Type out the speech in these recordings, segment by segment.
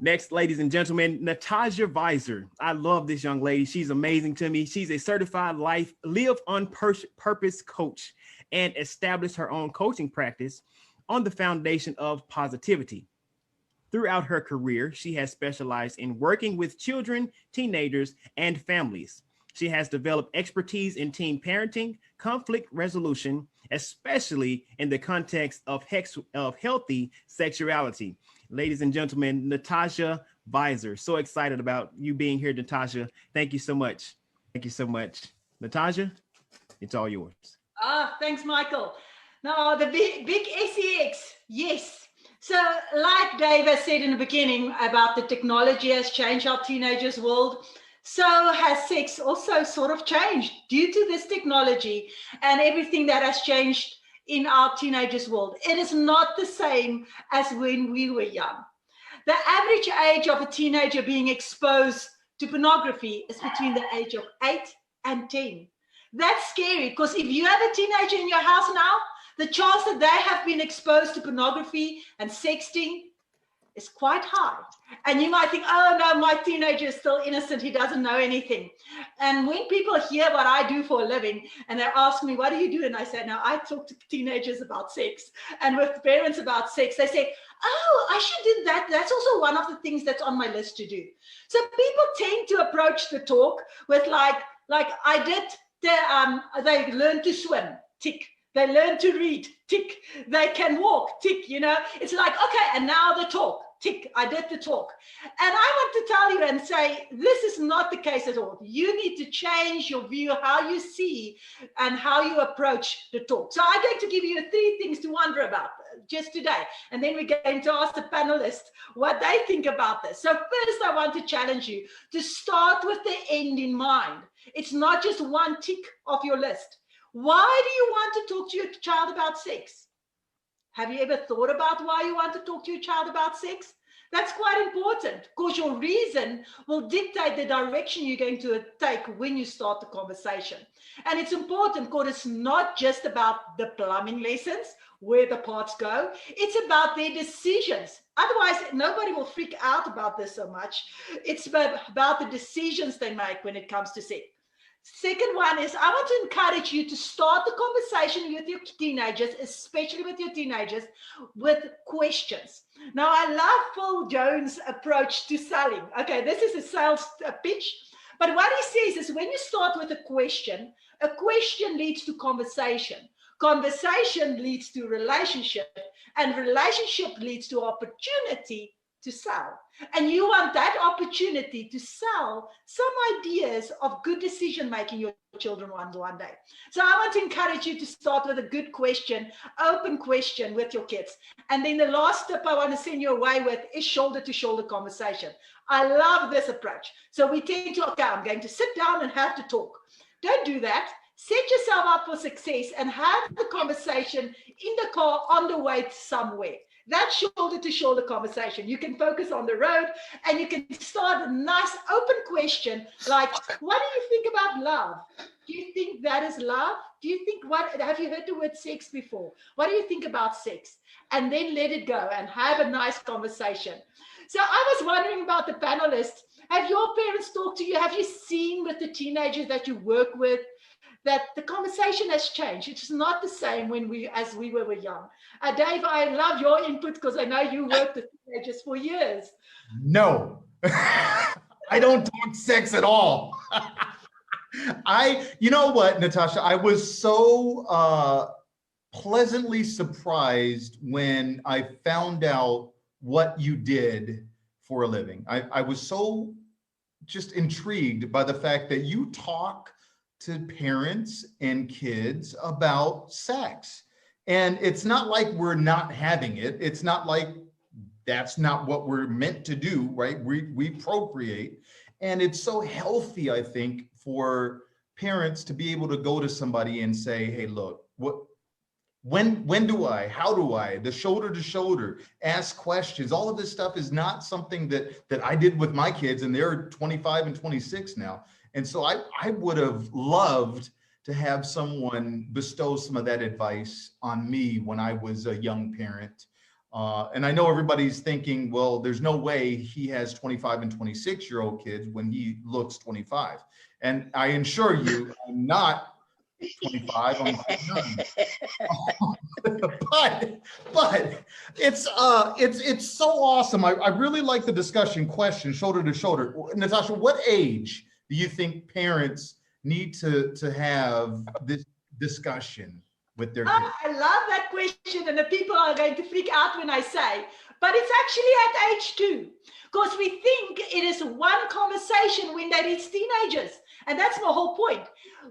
Next, ladies and gentlemen, Natasja Visser. I love this young lady. She's amazing to me. She's a certified live on purpose coach and established her own coaching practice on the foundation of positivity. Throughout her career, she has specialized in working with children, teenagers, and families. She has developed expertise in teen parenting, conflict resolution, especially in the context of healthy sexuality. Ladies and gentlemen, Natasja Visser. So excited about you being here, Natasja. Thank you so much. Thank you so much. Natasja, it's all yours. Thanks, Michael. Now, the big SEX, yes. So like David said in the beginning about the technology has changed our teenagers' world, so has sex also sort of changed due to this technology and everything that has changed in our teenagers' world. It is not the same as when we were young. The average age of a teenager being exposed to pornography is between the age of 8 and 10. That's scary because if you have a teenager in your house now, the chance that they have been exposed to pornography and sexting is quite high. And you might think, oh no, my teenager is still innocent, he doesn't know anything. And when people hear what I do for a living and they ask me, what do you do? And I say, no, I talk to teenagers about sex and with parents about sex. They say, oh, I should do that. That's also one of the things that's on my list to do. So people tend to approach the talk with like I did, they learn to swim, tick. They learn to read, tick. They can walk, tick, you know. It's like, okay, and now the talk, tick. I did the talk. And I want to tell you and say, this is not the case at all. You need to change your view, how you see and how you approach the talk. So I'm going to give you 3 things to wonder about just today. And then we're going to ask the panelists what they think about this. So first, I want to challenge you to start with the end in mind. It's not just one tick off your list. Why do you want to talk to your child about sex? Have you ever thought about why you want to talk to your child about sex? That's quite important because your reason will dictate the direction you're going to take when you start the conversation. And it's important because it's not just about the plumbing lessons, where the parts go. It's about their decisions. Otherwise, nobody will freak out about this so much. It's about the decisions they make when it comes to sex. Second one is I want to encourage you to start the conversation with your teenagers, especially with your teenagers, with questions. Now, I love Phil Jones' approach to selling. Okay, this is a sales pitch. But what he says is when you start with a question leads to conversation. Conversation leads to relationship, and relationship leads to opportunity to sell. And you want that opportunity to sell some ideas of good decision making your children want one day. So I want to encourage you to start with a good question, open question with your kids. And then the last tip I want to send you away with is shoulder to shoulder conversation. I love this approach. So we tend to, okay, I'm going to sit down and have to talk. Don't do that. Set yourself up for success and have the conversation in the car on the way somewhere. That shoulder to shoulder conversation. You can focus on the road and you can start a nice open question like, what do you think about love? Do you think that is love? Do you think, have you heard the word sex before? What do you think about sex? And then let it go and have a nice conversation. So I was wondering about the panelists. Have your parents talked to you? Have you seen with the teenagers that you work with that the conversation has changed? It's not the same as we were young. Dave, I love your input because I know you worked with teenagers for years. No, I don't talk sex at all. You know what, Natasja, I was so pleasantly surprised when I found out what you did for a living. I was so just intrigued by the fact that you talk to parents and kids about sex. And it's not like we're not having it. It's not like that's not what we're meant to do, right? We procreate. And it's so healthy, I think, for parents to be able to go to somebody and say, hey, look, when do I, how do I, the shoulder to shoulder, ask questions. All of this stuff is not something that I did with my kids, and they're 25 and 26 now. And so I would have loved to have someone bestow some of that advice on me when I was a young parent. And I know everybody's thinking, well, there's no way he has 25 and 26-year-old kids when he looks 25. And I assure you, I'm not 25, I'm 29. but it's so awesome. I really like the discussion question, shoulder to shoulder. Natasja, what age do you think parents need to have this discussion with their kids? I love that question, and the people are going to freak out when I say, but it's actually at age 2, because we think it is one conversation when they reach teenagers, and that's my whole point.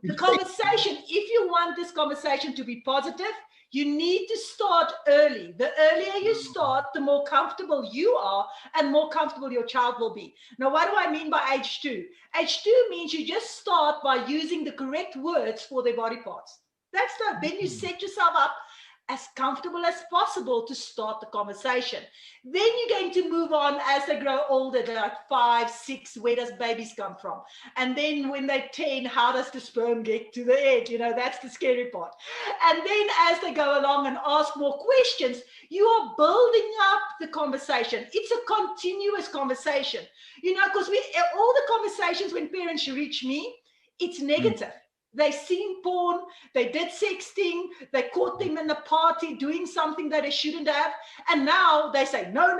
The conversation, if you want this conversation to be positive, you need to start early. The earlier you start, the more comfortable you are and more comfortable your child will be. Now, what do I mean by age 2? Age 2 means you just start by using the correct words for their body parts. Then you set yourself up as comfortable as possible to start the conversation. Then you're going to move on as they grow older. They're like 5, 6, where does babies come from? And then when they're 10, how does the sperm get to the egg? That's the scary part. And then as they go along and ask more questions, you are building up the conversation. It's a continuous conversation, because all the conversations when parents reach me, it's negative. They've seen porn, they did sexting, they caught them in the party doing something that they shouldn't have. And now they say, no,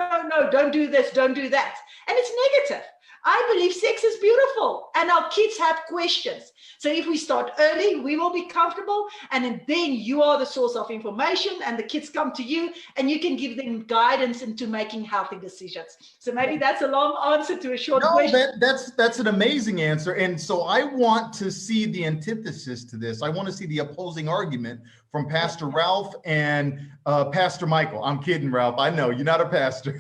don't do this, don't do that. And it's negative. I believe sex is beautiful and our kids have questions. So if we start early, we will be comfortable, and then you are the source of information and the kids come to you and you can give them guidance into making healthy decisions. So maybe that's a long answer to a short question. That's an amazing answer. And so I want to see the antithesis to this. I want to see the opposing argument from Pastor Ralph and Pastor Michael. I'm kidding, Ralph. I know you're not a pastor,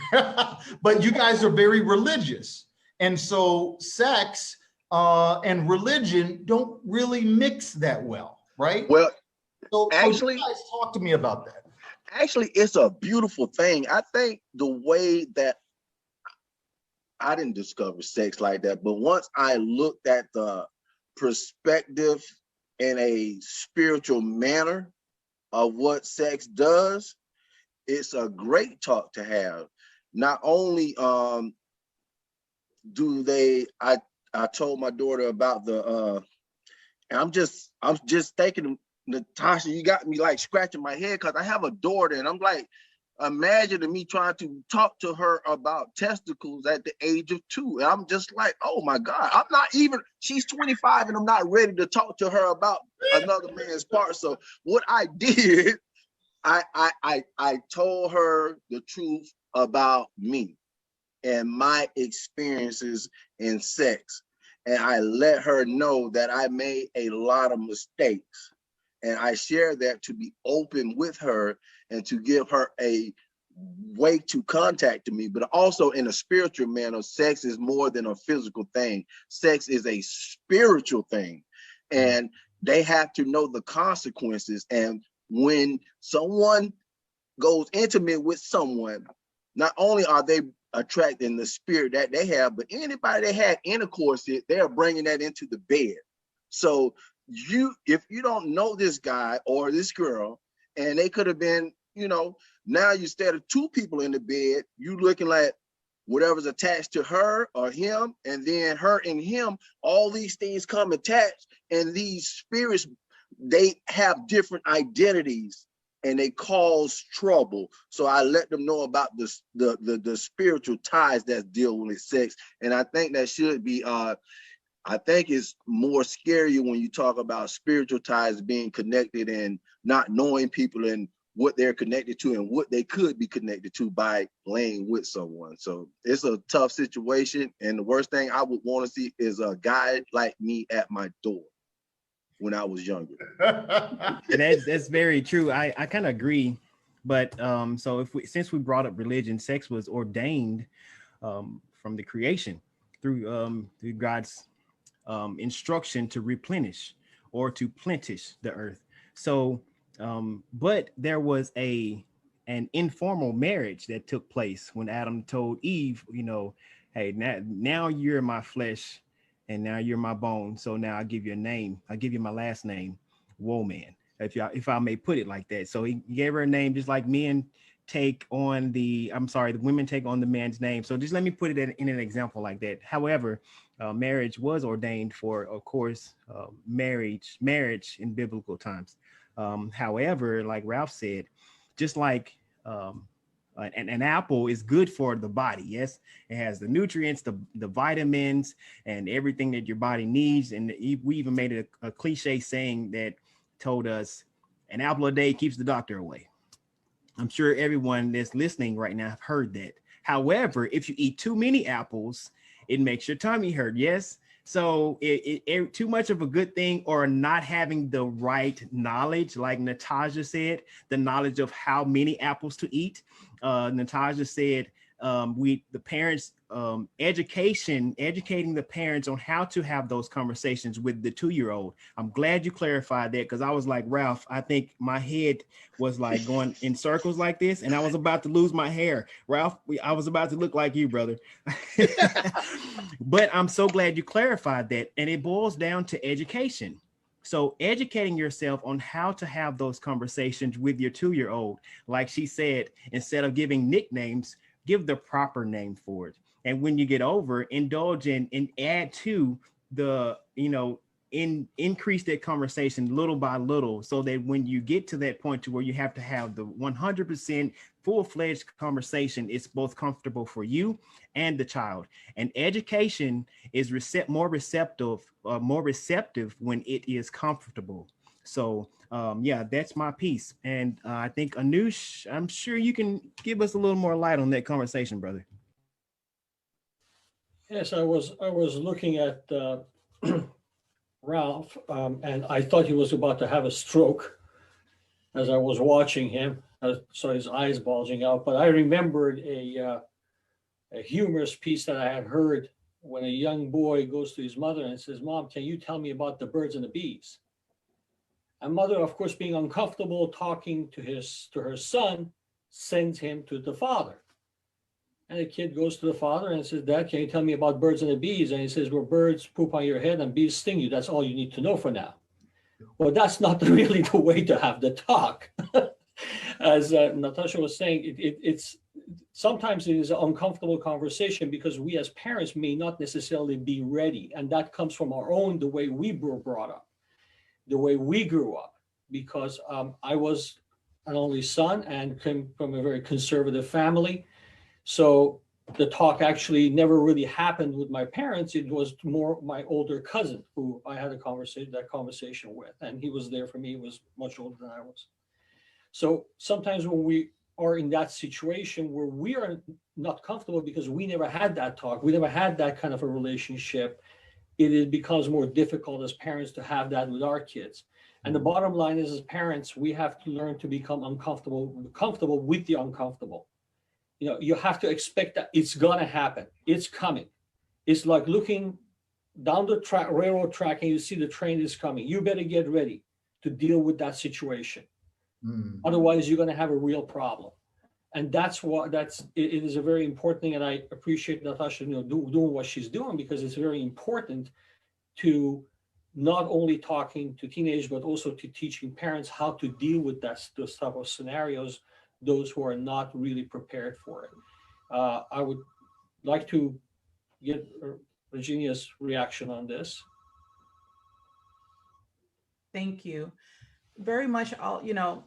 but you guys are very religious. And so sex and religion don't really mix that well, right? Well, so actually, you guys talk to me about that. Actually, it's a beautiful thing. I think the way that I didn't discover sex like that, but once I looked at the perspective in a spiritual manner of what sex does, it's a great talk to have. Not only I told my daughter about the I'm just thinking, Natasja, you got me like scratching my head because I have a daughter and I'm like, imagine me trying to talk to her about testicles at the age of 2. And I'm just like, oh my God, she's 25 and I'm not ready to talk to her about another man's part. So what I did, I told her the truth about me and my experiences in sex. And I let her know that I made a lot of mistakes. And I shared that to be open with her and to give her a way to contact me, but also in a spiritual manner. Sex is more than a physical thing. Sex is a spiritual thing. And they have to know the consequences. And when someone goes intimate with someone, not only are they attracting the spirit that they have, but anybody that had intercourse with, they're bringing that into the bed. So if you don't know this guy or this girl, and they could have been, now instead of 2 people in the bed, you looking like whatever's attached to her or him, and then her and him, all these things come attached, and these spirits, they have different identities and they cause trouble. So I let them know about the spiritual ties that deal with sex. And I think that should be, I think it's more scary when you talk about spiritual ties being connected and not knowing people and what they're connected to and what they could be connected to by laying with someone. So it's a tough situation. And the worst thing I would want to see is a guy like me at my door when I was younger. That's very true. I kind of agree. But so since we brought up religion, sex was ordained from the creation through God's instruction to replenish or to plenish the earth. So but there was an informal marriage that took place when Adam told Eve, hey, now you're my flesh and now you're my bone. So now I'll give you a name. I'll give you my last name, Woman, if I may put it like that. So he gave her a name just like men take on the women take on the man's name. So just let me put it in an example like that. However, marriage was ordained for, of course, marriage in biblical times. However, like Ralph said, just like an apple is good for the body. Yes, it has the nutrients, the vitamins, and everything that your body needs. And we even made it a cliche saying that told us an apple a day keeps the doctor away. I'm sure everyone that's listening right now have heard that. However, if you eat too many apples, it makes your tummy hurt. Yes. So too much of a good thing, or not having the right knowledge, like Natasja said, the knowledge of how many apples to eat. Natasja said, the parents, educating the parents on how to have those conversations with the 2-year-old. I'm glad you clarified that, because I was like, Ralph, I think my head was like going in circles like this, and I was about to lose my hair. Ralph, I was about to look like you, brother. But I'm so glad you clarified that. And it boils down to education. So educating yourself on how to have those conversations with your 2-year-old, like she said, instead of giving nicknames, give the proper name for it. And when you get over, indulge in and add to the, increase that conversation little by little, so that when you get to that point to where you have to have the 100% full-fledged conversation, it's both comfortable for you and the child. And education is more receptive when it is comfortable. So yeah, that's my piece. And I think Anush, I'm sure you can give us a little more light on that conversation, brother. Yes, I was looking at Ralph, and I thought he was about to have a stroke as I was watching him. I saw his eyes bulging out. But I remembered a humorous piece that I had heard when a young boy goes to his mother and says, "Mom, can you tell me about the birds and the bees?" And mother, of course, being uncomfortable talking to her son, sends him to the father. And the kid goes to the father and says, "Dad, can you tell me about birds and the bees?" And he says, "Well, birds poop on your head and bees sting you. That's all you need to know for now." Well, that's not really the way to have the talk. As Natasja was saying, it's sometimes it is an uncomfortable conversation because we as parents may not necessarily be ready. And that comes from the way we were brought up, the way we grew up, because I was an only son and came from a very conservative family. So the talk actually never really happened with my parents. It was more my older cousin who I had that conversation with, and he was there for me. He was much older than I was. So sometimes when we are in that situation where we are not comfortable because we never had that talk, we never had that kind of a relationship, it becomes more difficult as parents to have that with our kids. And the bottom line is, as parents, we have to learn to become comfortable with the uncomfortable. You have to expect that it's gonna happen. It's coming. It's like looking down the railroad track and you see the train is coming. You better get ready to deal with that situation. Otherwise, you're gonna have a real problem. And it is a very important thing. And I appreciate Natasja, doing what she's doing, because it's very important to not only talking to teenagers, but also to teaching parents how to deal with those type of scenarios, those who are not really prepared for it. I would like to get Virginia's reaction on this. Thank you. Very much,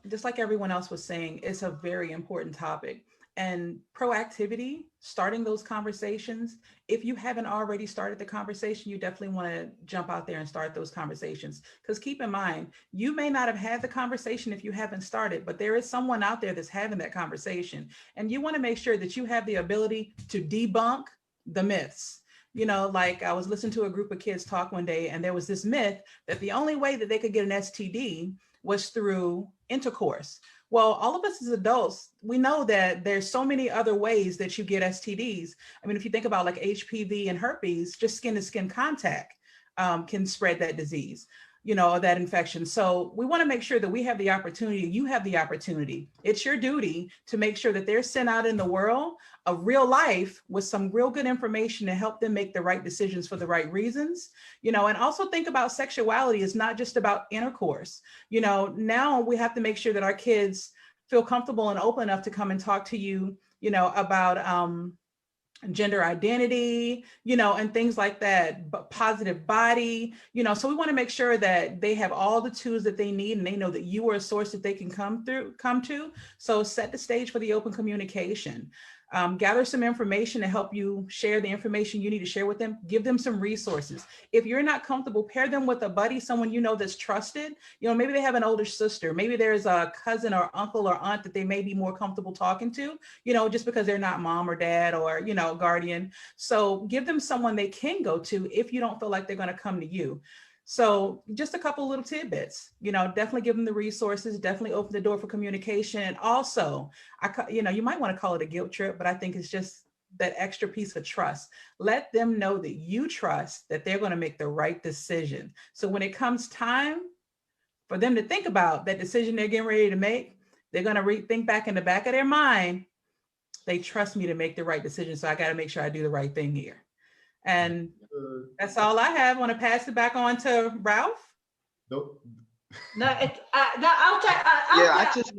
just like everyone else was saying, it's a very important topic. And proactivity, starting those conversations, if you haven't already started the conversation, you definitely want to jump out there and start those conversations. Because keep in mind, you may not have had the conversation if you haven't started, but there is someone out there that's having that conversation. And you want to make sure that you have the ability to debunk the myths. Like I was listening to a group of kids talk one day, and there was this myth that the only way that they could get an STD was through intercourse. Well, all of us as adults, we know that there's so many other ways that you get STDs. I mean, if you think about like HPV and herpes, just skin to skin contact can spread that disease, that infection. So we want to make sure that we have the opportunity, you have the opportunity. It's your duty to make sure that they're sent out in the world of real life with some real good information to help them make the right decisions for the right reasons, and also think about sexuality is not just about intercourse. Now we have to make sure that our kids feel comfortable and open enough to come and talk to you, about gender identity, and things like that, but positive body, so we want to make sure that they have all the tools that they need and they know that you are a source that they can come to. So set the stage for the open communication. Gather some information to help you share the information you need to share with them. Give them some resources. If you're not comfortable, pair them with a buddy, someone that's trusted. Maybe they have an older sister. Maybe there's a cousin or uncle or aunt that they may be more comfortable talking to, just because they're not mom or dad or, guardian. So give them someone they can go to if you don't feel like they're going to come to you. So just a couple little tidbits, definitely give them the resources, definitely open the door for communication. And also, you might want to call it a guilt trip, but I think it's just that extra piece of trust. Let them know that you trust that they're going to make the right decision. So when it comes time for them to think about that decision they're getting ready to make, they're going to think back in the back of their mind, they trust me to make the right decision. So I got to make sure I do the right thing here. And that's all I have. Want to pass it back on to Ralph? Nope. No, I'll take. I just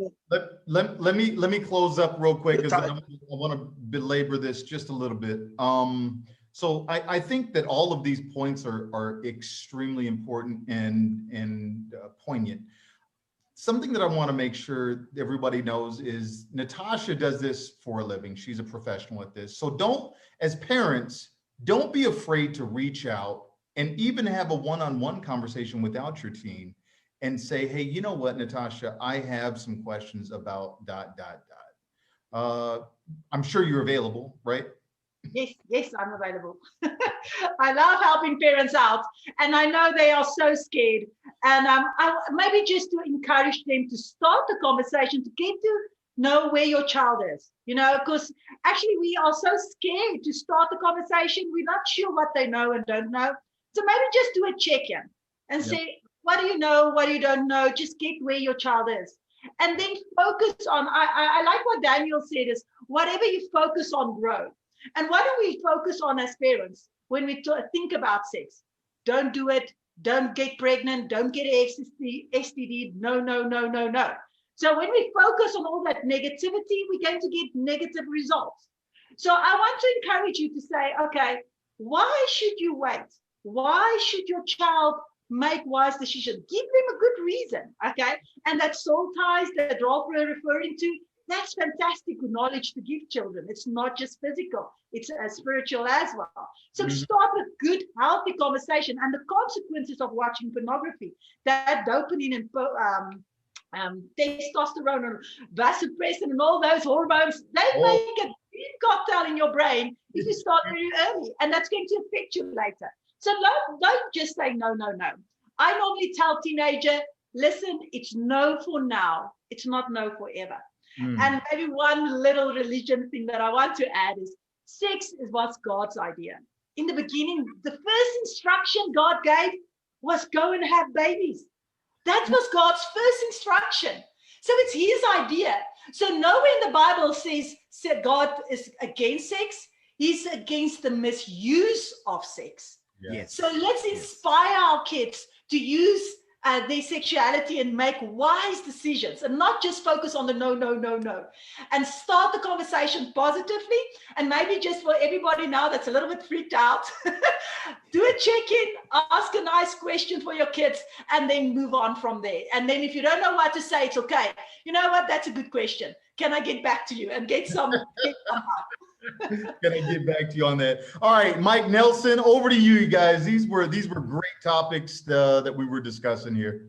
let me close up real quick because I want to belabor this just a little bit. So I think that all of these points are extremely important and poignant. Something that I want to make sure everybody knows is Natasja does this for a living. She's a professional at this. So as parents, don't be afraid to reach out and even have a one-on-one conversation without your teen and say, hey, you know what, Natasja, I have some questions about ... I'm sure you're available, right? Yes, I'm available. I love helping parents out, and I know they are so scared. And maybe just to encourage them to start the conversation, to get to know where your child is, because actually we are so scared to start the conversation. We're not sure what they know and don't know. So maybe just do a check-in and say, what do you know? What do you don't know? Just get where your child is. And then focus on, I like what Daniel said, is whatever you focus on, grow. And what do we focus on as parents when we think about sex? Don't do it. Don't get pregnant. Don't get STD. No. So when we focus on all that negativity, we're going to get negative results. So I want to encourage you to say, okay, why should you wait? Why should your child make wise decisions? Give them a good reason, okay? And that soul ties that Ralph were referring to, that's fantastic knowledge to give children. It's not just physical, it's spiritual as well. So start with good, healthy conversation and the consequences of watching pornography, that dopamine and testosterone and vasopressin and all those hormones, they make a big cocktail in your brain if you start very early, and that's going to affect you later. So don't just say no. I normally tell teenager, listen, it's no for now. It's not no forever. And maybe one little religion thing that I want to add is sex was God's idea. In the beginning, the first instruction God gave was go and have babies. That was God's first instruction. So it's his idea. So nowhere in the Bible says God is against sex. He's against the misuse of sex. Yes. So let's inspire our kids to use their sexuality and make wise decisions and not just focus on the no. And start the conversation positively. And maybe just for everybody now that's a little bit freaked out, do a check-in, ask a nice question for your kids, and then move on from there. And then if you don't know what to say, it's okay. You know what? That's a good question. Can I get back to you and get some help? Can I get back to you on that? All right, Mike Nelson, over to you guys. These were great topics that we were discussing here.